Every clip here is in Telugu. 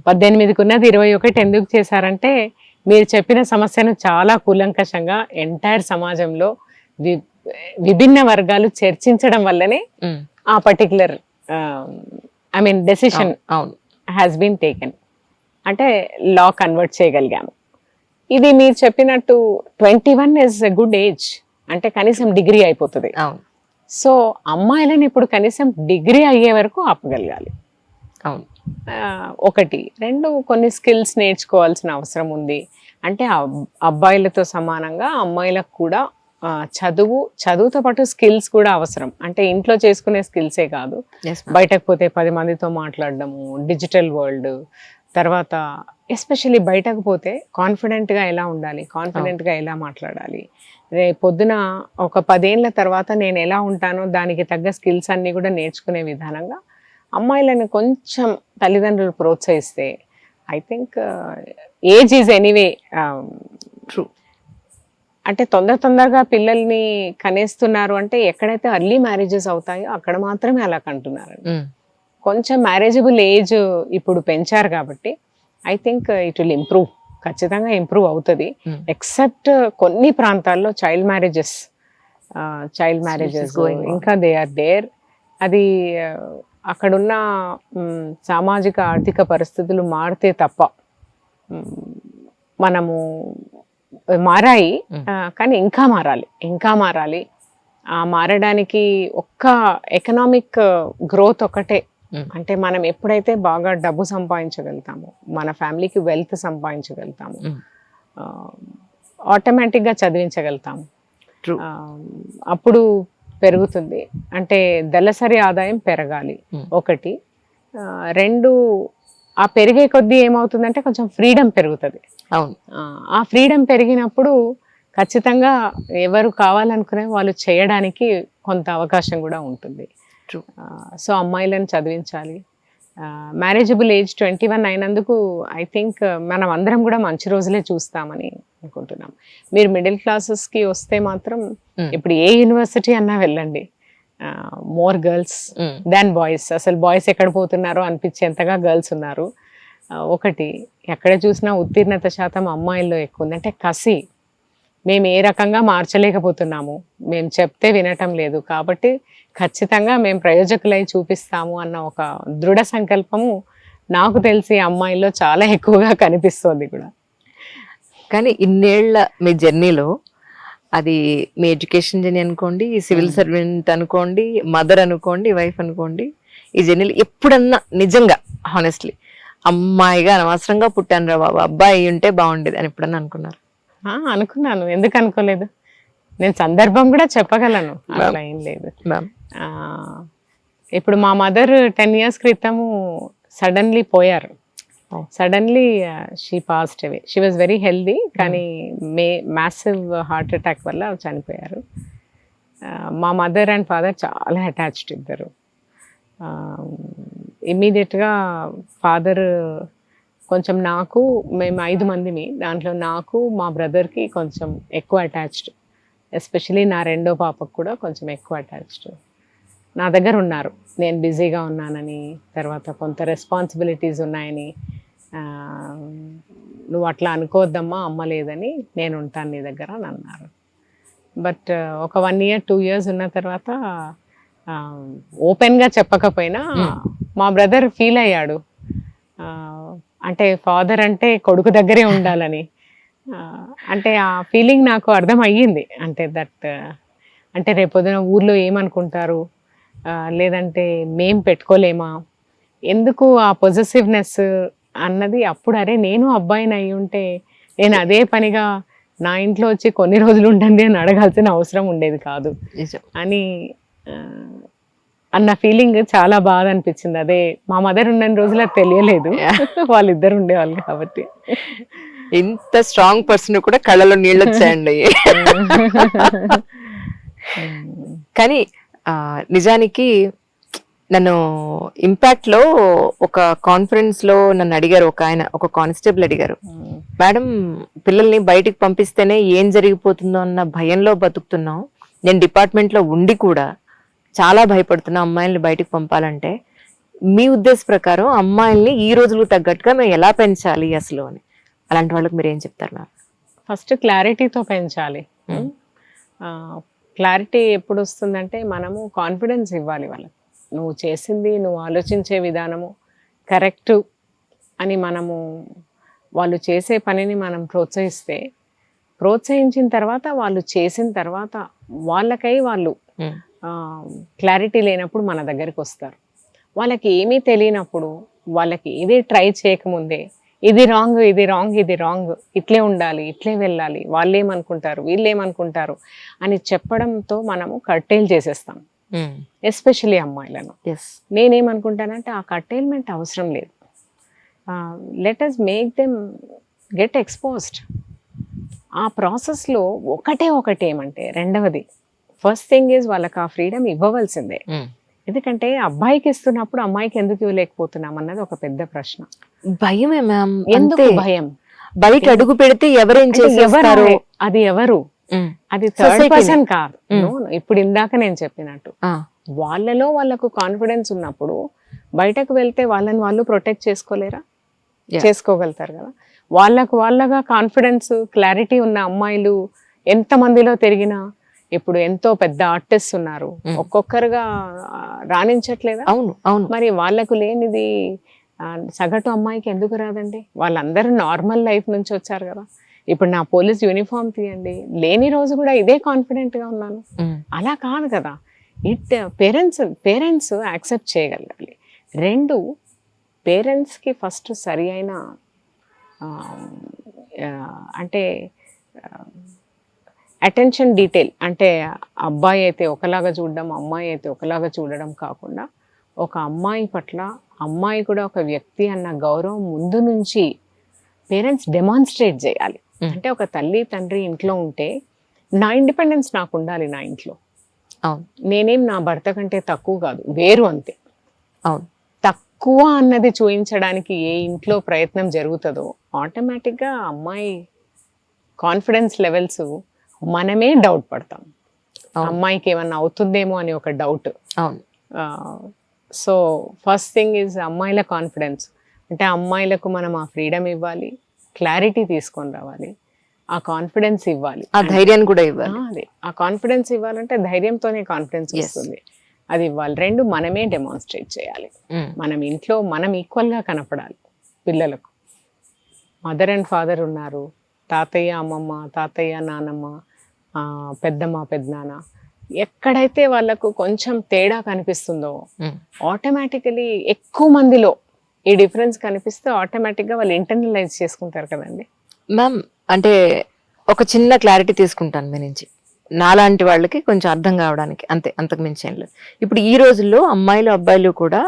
18కు ఉన్నది 21 ఎందుకు చేశారంటే మీరు చెప్పిన సమస్యను చాలా కూలంకషంగా ఎంటైర్ సమాజంలో విభిన్న వర్గాలు చర్చించడం వల్లనే ఆ particular decision has been taken, అంటే లా కన్వర్ట్ చేయగలిగాము. ఇది మీరు చెప్పినట్టు 21 ఇస్ ఎ గుడ్ ఏజ్, అంటే కనీసం డిగ్రీ అయిపోతుంది. సో అమ్మాయిలను ఇప్పుడు కనీసం డిగ్రీ అయ్యే వరకు ఆపగలగాలి. ఒకటి. రెండు, కొన్ని స్కిల్స్ నేర్చుకోవాల్సిన అవసరం ఉంది. అంటే అబ్బాయిలతో సమానంగా అమ్మాయిలకు కూడా చదువుతో పాటు స్కిల్స్ కూడా అవసరం. అంటే ఇంట్లో చేసుకునే స్కిల్సే కాదు, బయటకు పోతే 10 మందితో మాట్లాడడము, డిజిటల్ వరల్డ్, తర్వాత ఎస్పెషల్లీ బయటకు పోతే కాన్ఫిడెంట్గా ఎలా ఉండాలి, కాన్ఫిడెంట్గా ఎలా మాట్లాడాలి, రేపు పొద్దున ఒక 10 ఏళ్ళ తర్వాత నేను ఎలా ఉంటానో దానికి తగ్గ స్కిల్స్ అన్నీ కూడా నేర్చుకునే విధానంగా అమ్మాయిలను కొంచెం తల్లిదండ్రులు ప్రోత్సహిస్తే I think age is anyway true. అంటే తొందరగా పిల్లల్ని కనేస్తున్నారు అంటే ఎక్కడైతే ఎర్లీ మ్యారేజెస్ అవుతాయో అక్కడ మాత్రమే అలా కంటున్నారు. కొంచెం మ్యారేజబుల్ ఏజ్ ఇప్పుడు పెంచారు కాబట్టి I think it will improve, ఖచ్చితంగా ఇంప్రూవ్ అవుతుంది. ఎక్సెప్ట్ కొన్ని ప్రాంతాల్లో చైల్డ్ మ్యారేజెస్ ఇంకా దే ఆర్ దేర్. అది అక్కడున్న సామాజిక ఆర్థిక పరిస్థితులు మారితే తప్ప, మనము మారాయి కానీ ఇంకా మారాలి. మారడానికి ఒక్క ఎకనామిక్ గ్రోత్ ఒకటే, అంటే మనం ఎప్పుడైతే బాగా డబ్బు సంపాదించగలుగుతామో, మన ఫ్యామిలీకి వెల్త్ సంపాదించగలుగుతాము, ఆటోమేటిక్గా చదివించగలుగుతాము, అప్పుడు పెరుగుతుంది. అంటే దళసరి ఆదాయం పెరగాలి ఒకటి. రెండు, ఆ పెరిగే కొద్దీ ఏమవుతుందంటే కొంచెం ఫ్రీడమ్ పెరుగుతుంది. ఆ ఫ్రీడమ్ పెరిగినప్పుడు ఖచ్చితంగా ఎవరు కావాలనుకునే వాళ్ళు చేయడానికి కొంత అవకాశం కూడా ఉంటుంది. సో అమ్మాయిలను చదివించాలి. మ్యారేజబుల్ ఏజ్ 21 అయినందుకు ఐ థింక్ మనం అందరం కూడా మంచి రోజులే చూస్తామని అనుకుంటున్నాం. మీరు మిడిల్ క్లాసెస్కి వస్తే మాత్రం ఇప్పుడు ఏ యూనివర్సిటీ అన్నా వెళ్ళండి, మోర్ గర్ల్స్ దాన్ బాయ్స్. అసలు బాయ్స్ ఎక్కడ పోతున్నారో అనిపించేంతగా గర్ల్స్ ఉన్నారు. ఒకటి, ఎక్కడ చూసినా ఉత్తీర్ణత శాతం అమ్మాయిల్లో ఎక్కువ ఉంది. అంటే కసి, మేము ఏ రకంగా మార్చలేకపోతున్నాము, మేము చెప్తే వినటం లేదు, కాబట్టి ఖచ్చితంగా మేము ప్రయోజకులై చూపిస్తాము అన్న ఒక దృఢ సంకల్పము నాకు తెలిసి అమ్మాయిల్లో చాలా ఎక్కువగా కనిపిస్తుంది కూడా. కానీ ఇన్నేళ్ల మీ జర్నీలో, అది మీ ఎడ్యుకేషన్ జర్నీ అనుకోండి, సివిల్ సర్వెంట్ అనుకోండి, మదర్ అనుకోండి, వైఫ్ అనుకోండి, ఈ జర్నీలో ఎప్పుడన్నా నిజంగా హానెస్ట్లీ అమ్మాయిగా అనవసరంగా పుట్టాను రా బాబు, అబ్బాయి ఉంటే బాగుండేది అని ఎప్పుడన్నా అనుకున్నారు? అనుకున్నాను, ఎందుకు అనుకోలేదు. నేను సందర్భం కూడా చెప్పగలను, అట్లా ఏం లేదు. ఇప్పుడు మా మదర్ 10 years క్రితము సడన్లీ పోయారు. Suddenly she passed away. She was very healthy, కానీ మ్యాసివ్ హార్ట్ అటాక్ వల్ల చనిపోయారు. మా మదర్ అండ్ ఫాదర్ చాలా అటాచ్డ్ ఇద్దరు. ఇమ్మీడియట్గా ఫాదర్ కొంచెం మేము 5 మందిని, దాంట్లో నాకు మా బ్రదర్కి కొంచెం ఎక్కువ అటాచ్డ్, ఎస్పెషలీ నా రెండో పాపకు కూడా కొంచెం ఎక్కువ అటాచ్డ్. నా దగ్గర ఉన్నారు, నేను బిజీగా ఉన్నానని, తర్వాత కొంత రెస్పాన్సిబిలిటీస్ ఉన్నాయని, నువ్వు అట్లా అనుకోవద్దమ్మా, అమ్మ లేదని, నేను ఉంటాను నీ దగ్గర అని అన్నారు. బట్ ఒక 1 year 2 years ఉన్న తర్వాత ఓపెన్గా చెప్పకపోయినా మా బ్రదర్ ఫీల్ అయ్యాడు. అంటే ఫాదర్ అంటే కొడుకు దగ్గరే ఉండాలని. అంటే ఆ ఫీలింగ్ నాకు అర్థం అయ్యింది. అంటే అంటే రేపొద్దున ఊర్లో ఏమనుకుంటారు, లేదంటే మేం పెట్టుకోలేమా, ఎందుకు ఆ పొజెసివ్నెస్ అన్నది. అప్పుడు అరే నేను అబ్బాయిని అయి ఉంటే నేను అదే పనిగా నా ఇంట్లో వచ్చి కొన్ని రోజులు ఉండండి అని అడగాల్సిన అవసరం ఉండేది కాదు అని అన్న ఫీలింగ్ చాలా బాగా అనిపించింది. అదే మా మదర్ ఉన్న రోజులు అది తెలియలేదు, వాళ్ళిద్దరు ఉండేవాళ్ళు కాబట్టి. ఇంత స్ట్రాంగ్ పర్సన్ కూడా కళ్ళలో నీళ్ళు వచ్చాయండి. కానీ నిజానికి నన్ను ఇంపాక్ట్ లో ఒక కాన్ఫరెన్స్ లో నన్ను అడిగారు, ఒక కానిస్టేబుల్ అడిగారు, మేడం పిల్లల్ని బయటికి పంపిస్తేనే ఏం జరిగిపోతుందో అన్న భయంలో బతుకుతున్నాం, నేను డిపార్ట్మెంట్ లో ఉండి కూడా చాలా భయపడుతున్నా అమ్మాయిల్ని బయటికి పంపాలంటే, మీ ఉద్దేశ ప్రకారం అమ్మాయిల్ని ఈ రోజులకు తగ్గట్టుగా మేము ఎలా పెంచాలి అసలు అని, అలాంటి వాళ్ళకి మీరు ఏం చెప్తారు మ్యామ్? ఫస్ట్ క్లారిటీతో పెంచాలి. క్లారిటీ ఎప్పుడు వస్తుందంటే మనము కాన్ఫిడెన్స్ ఇవ్వాలి వాళ్ళకి. నువ్వు చేసింది, నువ్వు ఆలోచించే విధానము కరెక్ట్ అని మనము వాళ్ళు చేసే పనిని మనం ప్రోత్సహించిన తర్వాత వాళ్ళు చేసిన తర్వాత వాళ్ళకై వాళ్ళు క్లారిటీ లేనప్పుడు మన దగ్గరికి వస్తారు. వాళ్ళకి ఏమీ తెలియనప్పుడు, వాళ్ళకి ఏది ట్రై చేయకముందే ఇది రాంగ్, ఇది రాంగ్, ఇది రాంగ్, ఇట్లే ఉండాలి, ఇట్లే వెళ్ళాలి, వాళ్ళు ఏమనుకుంటారు, వీళ్ళు ఏమనుకుంటారు అని చెప్పడంతో మనము కట్టేలు చేసేస్తాం, ఎస్పెషలీ అమ్మాయిలను. నేనేమనుకుంటానంటే ఆ కట్టేల్మెంట్ అవసరం లేదు. Let us make them get exposed. ఆ ప్రాసెస్లో ఒకటి ఏమంటే, రెండవది ఫస్ట్ థింగ్ ఈజ్ వాళ్ళకి ఆ ఫ్రీడమ్ ఇవ్వవలసిందే. ఎందుకంటే అబ్బాయికి ఇస్తున్నప్పుడు అమ్మాయికి ఎందుకు ఇవ్వలేకపోతున్నాం అన్నది ఒక పెద్ద ప్రశ్న. భయమే మ్యామ్. ఎందుకు భయం? బయట అడుగు పెడితే ఎవరేం చేస్తారు, అది ఎవరు, అది థర్డ్ పర్సన్ కాదు. ఇప్పుడు ఇందాక నేను చెప్పినట్టు వాళ్ళలో వాళ్ళకు కాన్ఫిడెన్స్ ఉన్నప్పుడు బయటకు వెళ్తే వాళ్ళని వాళ్ళు ప్రొటెక్ట్ చేసుకోలేరా? చేసుకోగలుగుతారు కదా. వాళ్ళగా కాన్ఫిడెన్స్, క్లారిటీ ఉన్న అమ్మాయిలు ఎంత మందిలో తిరిగినా ఇప్పుడు ఎంతో పెద్ద ఆర్టిస్ట్ ఉన్నారు, ఒక్కొక్కరుగా రాణించట్లేదా? అవును అవును. మరి వాళ్ళకు లేనిది సగటు అమ్మాయికి ఎందుకు రాదండి? వాళ్ళందరూ నార్మల్ లైఫ్ నుంచి వచ్చారు కదా. ఇప్పుడు నా పోలీస్ యూనిఫామ్ తీయండి, లేని రోజు కూడా ఇదే కాన్ఫిడెంట్ గా ఉన్నాను. అలా కాదు కదా. పేరెంట్స్ యాక్సెప్ట్ చేయగలగాలి. రెండు, పేరెంట్స్కి ఫస్ట్ సరి అయిన అంటే అటెన్షన్ డీటెయిల్, అంటే అబ్బాయి అయితే ఒకలాగా చూడడం, అమ్మాయి అయితే ఒకలాగా చూడడం కాకుండా ఒక అమ్మాయి పట్ల అమ్మాయి కూడా ఒక వ్యక్తి అన్న గౌరవం ముందు నుంచి పేరెంట్స్ డెమాన్స్ట్రేట్ చేయాలి. అంటే ఒక తల్లి తండ్రి ఇంట్లో ఉంటే నా ఇండిపెండెన్స్ నాకు ఉండాలి నా ఇంట్లో. నేనేం నా భర్త కంటే తక్కువ కాదు, వేరు అంతే. తక్కువ అన్నది చూపించడానికి ఏ ఇంట్లో ప్రయత్నం జరుగుతుందో ఆటోమేటిక్గా అమ్మాయి కాన్ఫిడెన్స్ లెవెల్స్ మనమే డౌట్ పడతాం. అమ్మాయికి ఏమన్నా అవుతుందేమో అని ఒక doubt. So first thing is అమ్మాయిల కాన్ఫిడెన్స్. అంటే అమ్మాయిలకు మనం ఆ ఫ్రీడమ్ ఇవ్వాలి, క్లారిటీ తీసుకొని రావాలి, ఆ కాన్ఫిడెన్స్ ఇవ్వాలి, ఆ ధైర్యాన్ని కూడా ఇవ్వాలి. అదే ఆ కాన్ఫిడెన్స్ ఇవ్వాలంటే ధైర్యంతోనే కాన్ఫిడెన్స్ వస్తుంది, అది ఇవ్వాలి. రెండు, మనమే డెమాన్స్ట్రేట్ చేయాలి. మనం ఇంట్లో మనం ఈక్వల్గా కనపడాలి పిల్లలకు. మదర్ అండ్ ఫాదర్ ఉన్నారు, తాతయ్య అమ్మమ్మ, తాతయ్య నానమ్మ, పెద్దమ్మ పెద్దనాన్న, ఎక్కడైతే వాళ్ళకు కొంచెం తేడా కనిపిస్తుందో ఆటోమేటికలీ ఎక్కువ మందిలో ఈ డిఫరెన్స్ కనిపిస్తే ఆటోమేటిక్గా వాళ్ళు ఇంటర్నలైజ్ చేసుకుంటారు కదండి మ్యామ్. అంటే ఒక చిన్న క్లారిటీ తీసుకుంటాను మీ నుంచి, నాలాంటి వాళ్ళకి కొంచెం అర్థం కావడానికి, అంతే, అంతకు మించి ఏం లేదు. ఇప్పుడు ఈ రోజుల్లో అమ్మాయిలు అబ్బాయిలు కూడా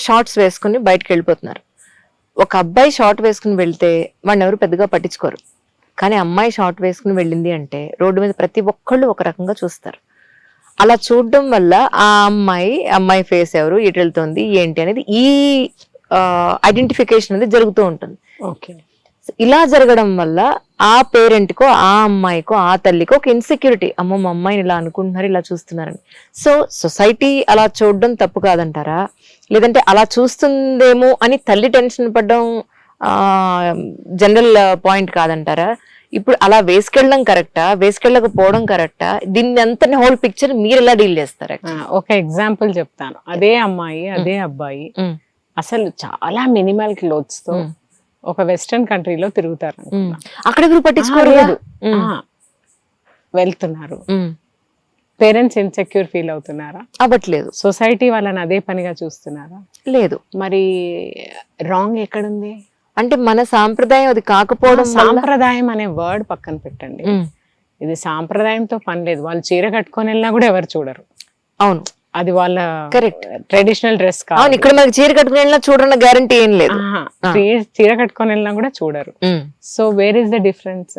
షార్ట్స్ వేసుకుని బయటకు వెళ్ళిపోతున్నారు. ఒక అబ్బాయి షార్ట్ వేసుకుని వెళ్తే వాడిని ఎవరు పెద్దగా పట్టించుకోరు. కానీ అమ్మాయి షార్ట్ వేసుకుని వెళ్ళింది అంటే రోడ్డు మీద ప్రతి ఒక్కళ్ళు ఒక రకంగా చూస్తారు. అలా చూడడం వల్ల ఆ అమ్మాయి ఫేస్ ఎవరు, ఎటు వెళ్తుంది, ఏంటి అనేది ఈ ఐడెంటిఫికేషన్ అనేది జరుగుతూ ఉంటుంది. ఇలా జరగడం వల్ల ఆ పేరెంట్కో, ఆ అమ్మాయికో, ఆ తల్లికో ఒక ఇన్సెక్యూరిటీ, అమ్మో మా అమ్మాయిని ఇలా అనుకుంటున్నారు, ఇలా చూస్తున్నారని. సో సొసైటీ అలా చూడడం తప్పు కాదంటారా? లేదంటే అలా చూస్తుందేమో అని తల్లి టెన్షన్ పడడం జనరల్ పాయింట్ కాదంటారా? ఇప్పుడు అలా వేసుకెళ్ళడం కరెక్టా, వేసుకెళ్ళకపోవడం కరెక్టా? దీన్ని అంతని హోల్ పిక్చర్ మీరు ఎలా డీల్ చేస్తారు? ఒక ఎగ్జాంపుల్ చెప్తాను. అదే అమ్మాయి అదే అబ్బాయి అసలు చాలా మినిమల్ క్లోత్స్ తో ఒక వెస్టర్న్ కంట్రీలో తిరుగుతారు, అక్కడ ఎవరు పట్టించుకోలేదు, వెళ్తున్నారు. పేరెంట్స్ ఇన్సెక్యూర్ ఫీల్ అవుతున్నారా? అవ్వట్లేదు. సొసైటీ వాళ్ళని అదే పనిగా చూస్తున్నారా? లేదు. మరి రాంగ్ ఎక్కడుంది? అంటే మన సాంప్రదాయం అది కాకపోవడం. సాంప్రదాయం అనే వర్డ్ పక్కన పెట్టండి, ఇది సాంప్రదాయంతో పని లేదు. వాళ్ళు చీర కట్టుకొని వెళ్ళినా కూడా ఎవరు చూడరు. అవును, అది వాళ్ళ కరెక్ట్ ట్రెడిషనల్ డ్రెస్ కాదు. ఇక్కడ మనకి చీర కట్టుకుని వెళ్ళినా చూడన్న గ్యారంటీ ఏం లేదు. చీర కట్టుకొని వెళ్ళినా కూడా చూడరు. So where is the difference?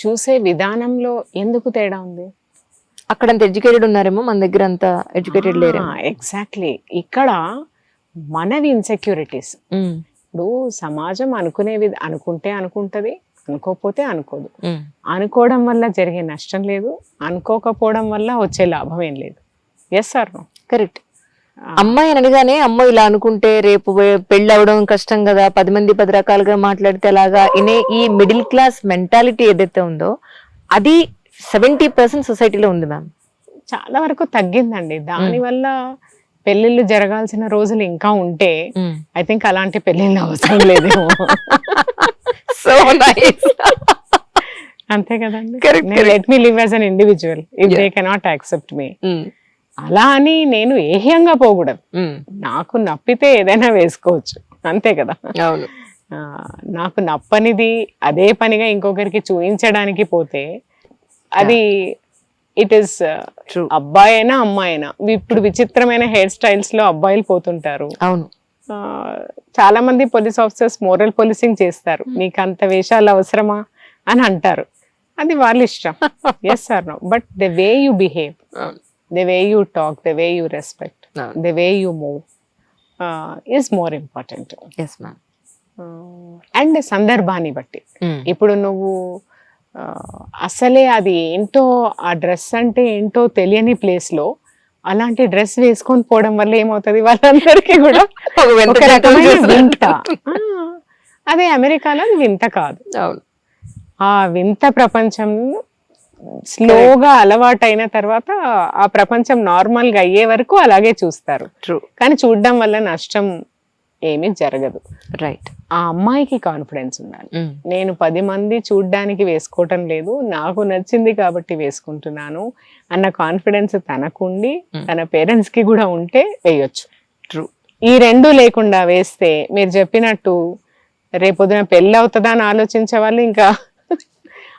చూసే విధానంలో ఎందుకు తేడా ఉంది? అక్కడ అంత ఎడ్యుకేటెడ్ ఉన్నారేమో, మన దగ్గర అంత ఎడ్యుకేటెడ్ లేరు. ఎగ్జాక్ట్లీ. ఇక్కడ మనవి ఇన్సెక్యూరిటీస్. ఇప్పుడు సమాజం అనుకునేవి అనుకుంటే అనుకుంటది, అనుకోకపోతే అనుకోదు. అనుకోవడం వల్ల జరిగే నష్టం లేదు, అనుకోకపోవడం వల్ల వచ్చే లాభం ఏం లేదు. Yes or no? కరెక్ట్. అమ్మాయి అని అనగానే అమ్మ ఇలా అనుకుంటే రేపు పెళ్లి అవడం కష్టం కదా, 10 మంది 10 రకాలుగా మాట్లాడితే అలాగా ఇనే ఈ మిడిల్ క్లాస్ మెంటాలిటీ ఏదైతే ఉందో అది 70% సొసైటీలో ఉంది మ్యామ్. చాలా వరకు తగ్గిందండి. దానివల్ల పెళ్ళిళ్ళు జరగాల్సిన రోజులు ఇంకా ఉంటే ఐ థింక్ అలాంటి పెళ్ళిళ్ళు అవసరం లేదేమో. So nice. అంతే కదండి. Correct. Let me live as an individual if they cannot accept me. అలా అని నేను ఏహ్యంగా పోకూడదు. నాకు నప్పితే ఏదైనా వేసుకోవచ్చు, అంతే కదా. అవును. నాకు నప్పనిది అదే పనిగా ఇంకొకరికి చూపించడానికి పోతే అది ఇట్ ఈస్ అబ్బాయి అయినా అమ్మాయి అయినా. ఇప్పుడు విచిత్రమైన హెయిర్ స్టైల్స్ లో అబ్బాయిలు పోతుంటారు. అవును. చాలా మంది పోలీస్ ఆఫీసర్స్ మోరల్ పోలీసింగ్ చేస్తారు. నీకు అంత వేషాలు అవసరమా అని అంటారు. అది వాళ్ళ ఇష్టం. Yes or no, but the way you behave, the way you talk, the way you respect, the way you move is more important. Yes ma'am. And సందర్భాన్ని బట్టి ఇప్పుడు నువ్వు అసలే అది ఏంటో ఆ డ్రెస్ అంటే ఏంటో తెలియని ప్లేస్ లో అలాంటి డ్రెస్ వేసుకొని పోవడం వల్ల ఏమవుతుంది, వాళ్ళందరికీ కూడా ఒక రకమైన వింత. అదే అమెరికాలో అది వింత కాదు. అవును. ఆ వింత ప్రపంచం స్లోగా అలవాటైన తర్వాత ఆ ప్రపంచం నార్మల్ గా అయ్యే వరకు అలాగే చూస్తారు. ట్రూ. కానీ చూడడం వల్ల నష్టం ఏమీ జరగదు. రైట్. ఆ అమ్మాయికి కాన్ఫిడెన్స్ ఉండాలి. నేను 10 మంది చూడ్డానికి వేసుకోవటం లేదు, నాకు నచ్చింది కాబట్టి వేసుకుంటున్నాను అన్న కాన్ఫిడెన్స్ తనకుండి తన పేరెంట్స్ కి కూడా ఉంటే వేయొచ్చు. ట్రూ. ఈ రెండు లేకుండా వేస్తే మీరు చెప్పినట్టు రేపొద్దున పెళ్ళి అవుతుందా అని ఆలోచించే వాళ్ళు ఇంకా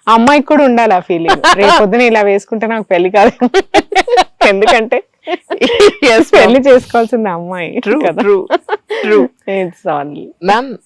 ఆ అమ్మాయికి కూడా ఉండాలి ఆ ఫీలింగ్, రేపొద్దున ఇలా వేసుకుంటే నాకు పెళ్లి కాదు. ఎందుకంటే పెళ్లి చేసుకోవాల్సింది అమ్మాయి. True. True. True. It's only. Ma'am,